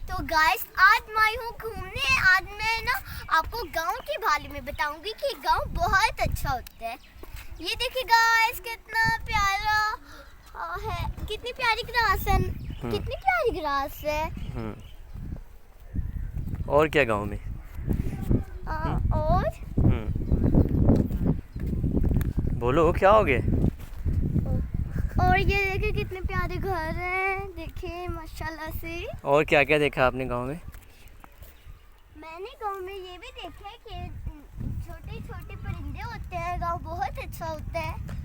तो गाइस आज मैं हूँ घूमने। आज मैं ना आपको गांव के बारे में बताऊंगी कि गांव बहुत अच्छा होता है। ये देखिए गाइस कितना प्यारा है, कितनी प्यारी ग्रास है, कितनी प्यारी ग्रास है। और क्या गांव में? और बोलो क्या हो गया? और ये देखिए कितने प्यारे घर हैं, देखिए माशाल्लाह से। और क्या क्या देखा आपने गांव में? मैंने गांव में ये भी देखा है कि छोटे छोटे परिंदे होते हैं। गांव बहुत अच्छा होता है।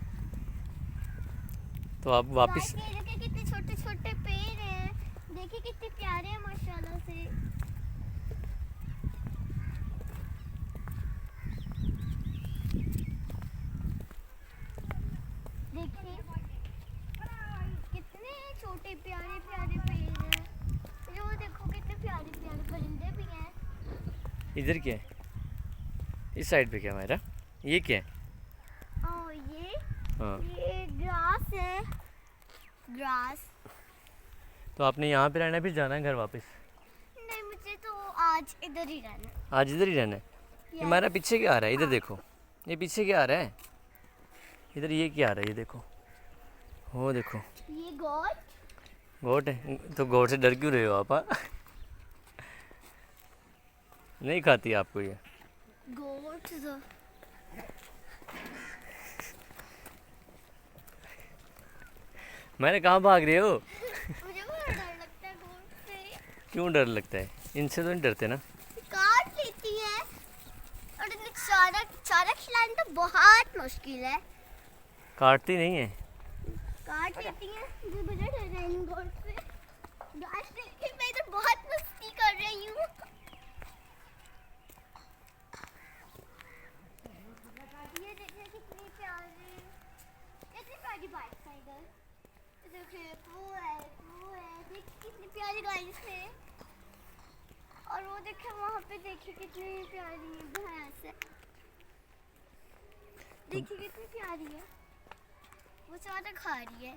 तो आप वापस ये देखिए कितने छोटे छोटे पेड़ हैं, देखिए कितने प्यारे हैं माशाल्लाह से। देखिए कितने छोटे प्यारे प्यारे पेड़ हैं। जो देखो कितने प्यारे प्यारे परिंदे भी हैं। इधर क्या है? इस साइड पे क्या हमारा? ये क्या है? ये ग्रास है, ग्रास। तो आपने यहाँ पे रहना है फिर जाना है घर वापस? नहीं, मुझे तो आज इधर ही रहना है। आज इधर ही रहना है। ये हमारा पीछे क्या आ रहा है? इधर देखो, ये पीछे क्या आ रहा है? इधर ये क्या आ रहा है? ये देखो, वो देखो, ये गोट। गोट है। तो गोट से डर क्यों रहे हो आप? हाँ? नहीं खाती आपको ये? गोट मैंने कहाँ भाग रहे हो? मुझे बहुत डर लगता है गोट से। क्यों डर लगता है? इनसे तो नहीं डरते ना? काट लेती है और इन्हें चारा चारा खिलाना तो बहुत मुश्किल है। काटती नहीं है? काट लेती है। मुझे बड़ा डर है इन गोट से। गाइस देखिए मैं तो बहुत मस्ती कर रही हूँ। ये देखिए कितनी प्यारी बाइक है इधर। देखिए वो है देखिए कितनी प्यारी गाइस है। और वो देखिए वहाँ पे देखिए कितनी प्यारी भैंस है, देखिए कितनी प्यारी है। वो चारा खा रही है।